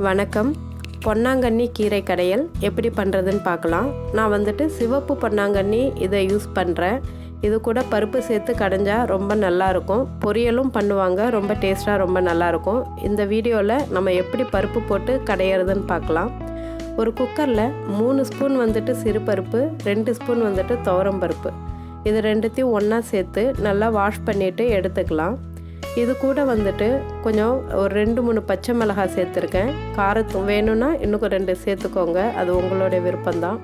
வணக்கம். பொன்னாங்கண்ணி கீரை கடையல் எப்படி பண்ணுறதுன்னு பார்க்கலாம். நான் வந்துட்டு சிவப்பு பொன்னாங்கண்ணி இதை யூஸ் பண்ணுறேன். இது கூட பருப்பு சேர்த்து கடைஞ்சா ரொம்ப நல்லாயிருக்கும். பொரியலும் பண்ணுவாங்க, ரொம்ப டேஸ்ட்டாக ரொம்ப நல்லாயிருக்கும். இந்த வீடியோவில் நம்ம எப்படி பருப்பு போட்டு கடையிறதுன்னு பார்க்கலாம். ஒரு குக்கரில் 3 ஸ்பூன் வந்துட்டு சிறுபருப்பு, 2 ஸ்பூன் வந்துட்டு துவரம் பருப்பு, இது ரெண்டுத்தையும் ஒன்றா சேர்த்து நல்லா வாஷ் பண்ணிவிட்டு எடுத்துக்கலாம். இது கூட வந்துட்டு கொஞ்சம் ஒரு 2-3 பச்சை மிளகாய் சேர்த்துருக்கேன். காரத்தும் வேணும்னா இன்னும் 2 சேர்த்துக்கோங்க, அது உங்களோட விருப்பம்தான்.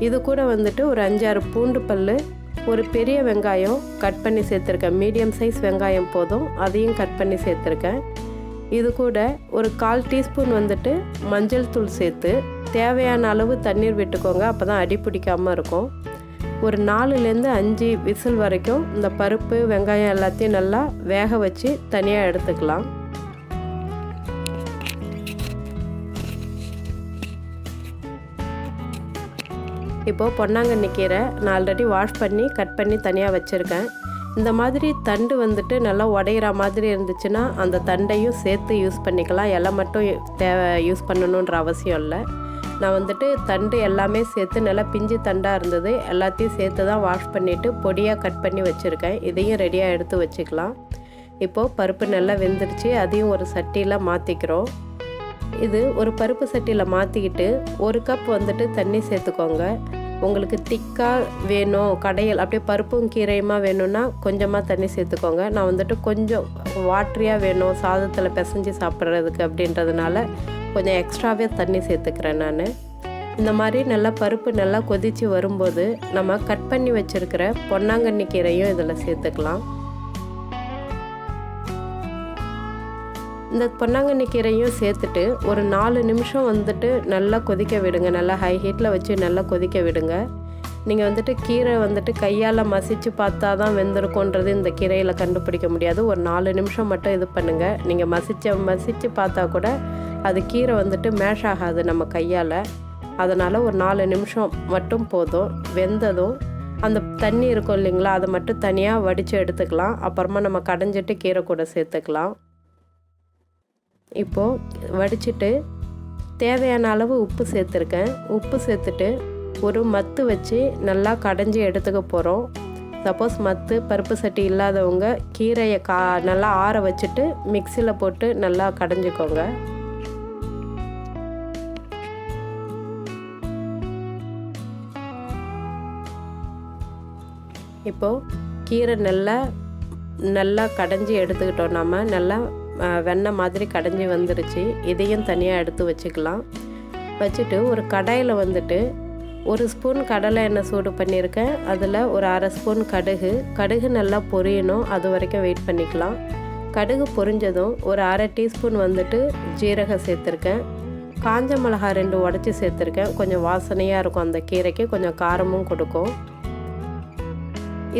இது கூட வந்துட்டு ஒரு 5-6 பூண்டு பல், ஒரு பெரிய வெங்காயம் கட் பண்ணி சேர்த்துருக்கேன். மீடியம் சைஸ் வெங்காயம் போதும், அதையும் கட் பண்ணி சேர்த்துருக்கேன். இது கூட ஒரு 1/4 டீஸ்பூன் வந்துட்டு மஞ்சள் தூள் சேர்த்து தேவையான அளவு தண்ணீர் விட்டுக்கோங்க, அப்போ தான் அடி பிடிக்காமல் இருக்கும். ஒரு 4-5 விசில் வரைக்கும் இந்த பருப்பு வெங்காயம் எல்லாத்தையும் நல்லா வேக வச்சு தனியாக எடுத்துக்கலாம். இப்போது பொன்னாங்கண்ணி கீரை நான் ஆல்ரெடி வாஷ் பண்ணி கட் பண்ணி தனியாக வச்சுருக்கேன். இந்த மாதிரி தண்டு வந்துட்டு நல்லா உடையிற மாதிரி இருந்துச்சுன்னா அந்த தண்டையும் சேர்த்து யூஸ் பண்ணிக்கலாம். இலை மட்டும் யூஸ் பண்ணணுன்ற அவசியம் இல்லை. நான் வந்துட்டு தண்டு எல்லாமே சேர்த்து நல்லா பிஞ்சு தண்டாக இருந்தது, எல்லாத்தையும் சேர்த்து தான் வாஷ் பண்ணிவிட்டு பொடியாக கட் பண்ணி வச்சுருக்கேன். இதையும் ரெடியாக எடுத்து வச்சுக்கலாம். இப்போது பருப்பு நல்லா வெந்துடுச்சு, அதையும் ஒரு சட்டியில் மாற்றிக்கிறோம். இது ஒரு பருப்பு சட்டியில் மாற்றிக்கிட்டு 1 கப் வந்துட்டு தண்ணி சேர்த்துக்கோங்க. உங்களுக்கு திக்காக வேணும் கடையல் அப்படியே பருப்பும் கீரையுமா வேணும்னா கொஞ்சமாக தண்ணி சேர்த்துக்கோங்க. நான் வந்துட்டு கொஞ்சம் வாட்டரியாக வேணும் சாதத்தில் பிசைஞ்சு சாப்பிட்றதுக்கு அப்படின்றதுனால கொஞ்சம் எக்ஸ்ட்ராவே தண்ணி சேர்த்துக்கிறேன் நான். இந்த மாதிரி நல்லா பருப்பு நல்லா கொதித்து வரும்போது நம்ம கட் பண்ணி வச்சுருக்கிற பொன்னாங்கண்ணி கீரையும் இதில் சேர்த்துக்கலாம். இந்த பொன்னாங்கண்ணி கீரையும் சேர்த்துட்டு ஒரு 4 நிமிஷம் வந்துட்டு நல்லா கொதிக்க விடுங்க. நல்லா ஹை ஹீட்டில் வச்சு நல்லா கொதிக்க விடுங்க. நீங்கள் வந்துட்டு கீரை வந்துட்டு கையால் மசித்து பார்த்தா தான் வெந்திருக்குன்றது இந்த கீரையில் கண்டுபிடிக்க முடியாது. ஒரு 4 நிமிஷம் மட்டும் இது பண்ணுங்கள். நீங்கள் மசித்து பார்த்தா கூட அது கீரை வந்துட்டு மேஷ் ஆகாது நம்ம கையால். அதனால் ஒரு 4 நிமிஷம் மட்டும் போதும். வெந்ததும் அந்த தண்ணி இருக்கும் இல்லைங்களா, அதை மட்டும் தனியாக வடித்து எடுத்துக்கலாம். அப்புறமா நம்ம கடைஞ்சிட்டு கீரை கூட சேர்த்துக்கலாம். இப்போது வடிச்சிட்டு தேவையான அளவு உப்பு சேர்த்துருக்கேன். உப்பு சேர்த்துட்டு ஒரு மத்து வச்சு நல்லா கடைஞ்சி எடுத்துக்க போகிறோம். சப்போஸ் மத்து பருப்பு சட்டி இல்லாதவங்க கீரையை நல்லா ஆற வச்சுட்டு மிக்சியில் போட்டு நல்லா கடைஞ்சிக்கோங்க. இப்போது கீரை நல்லா கடைஞ்சி எடுத்துக்கிட்டோம். நம்ம நல்லா வெண்ணெய் மாதிரி கடைஞ்சி வந்துருச்சு. இதையும் தனியாக எடுத்து வச்சுக்கலாம். வச்சுட்டு ஒரு கடாயில் வந்துட்டு 1 ஸ்பூன் கடலை எண்ணெய் சூடு பண்ணியிருக்கேன். அதில் ஒரு 1/2 ஸ்பூன் கடுகு நல்லா பொரியணும், அது வரைக்கும் வெயிட் பண்ணிக்கலாம். கடுகு பொரிஞ்சதும் ஒரு 1/2 டீஸ்பூன் வந்துட்டு ஜீரகம் சேர்த்துருக்கேன். காஞ்ச மிளகாய் 2 உடச்சி சேர்த்துருக்கேன். கொஞ்சம் வாசனையாக இருக்கும், அந்த கீரைக்கு கொஞ்சம் காரமும் கொடுக்கும்.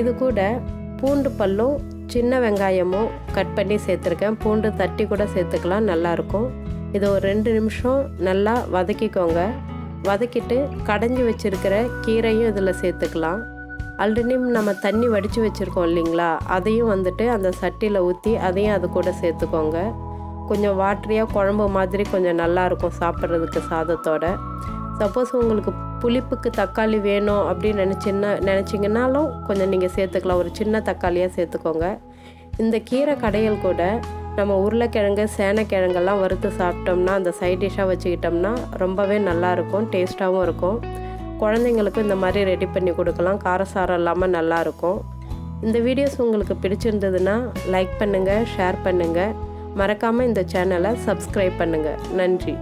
இது கூட பூண்டு பல்லும் சின்ன வெங்காயமும் கட் பண்ணி சேர்த்துருக்கேன். பூண்டு தட்டி கூட சேர்த்துக்கலாம், நல்லாயிருக்கும். இதை ஒரு 2 நிமிஷம் நல்லா வதக்கிக்கோங்க. வதக்கிட்டு கடைஞ்சி வச்சுருக்கிற கீரையும் இதில் சேர்த்துக்கலாம். ஆல்ரெடி நம்ம தண்ணி வடித்து வச்சுருக்கோம் இல்லைங்களா, அதையும் வந்துட்டு அந்த சட்டியில் ஊற்றி அதையும் அது கூட சேர்த்துக்கோங்க. கொஞ்சம் வாட்டரியாக குழம்பு மாதிரி கொஞ்சம் நல்லாயிருக்கும் சாப்பிட்றதுக்கு சாதத்தோட. சப்போஸ் உங்களுக்கு புளிப்புக்கு தக்காளி வேணும் அப்படின்னு நினச்சிங்கன்னாலும் கொஞ்சம் நீங்கள் சேர்த்துக்கலாம். ஒரு சின்ன தக்காளியாக சேர்த்துக்கோங்க. இந்த கீரை கடையல் கூட நம்ம உருளைக்கிழங்கு சேனைக்கிழங்கெல்லாம் வறுத்து சாப்பிட்டோம்னா அந்த சைட் டிஷ்ஷாக வச்சுக்கிட்டோம்னா ரொம்பவே நல்லாயிருக்கும், டேஸ்ட்டாகவும் இருக்கும். குழந்தைங்களுக்கும் இந்த மாதிரி ரெடி பண்ணி கொடுக்கலாம், காரசாரம் இல்லாமல் நல்லாயிருக்கும். இந்த வீடியோஸ் உங்களுக்கு பிடிச்சிருந்ததுன்னா லைக் பண்ணுங்கள், ஷேர் பண்ணுங்கள். மறக்காமல் இந்த சேனலை சப்ஸ்கிரைப் பண்ணுங்கள். நன்றி.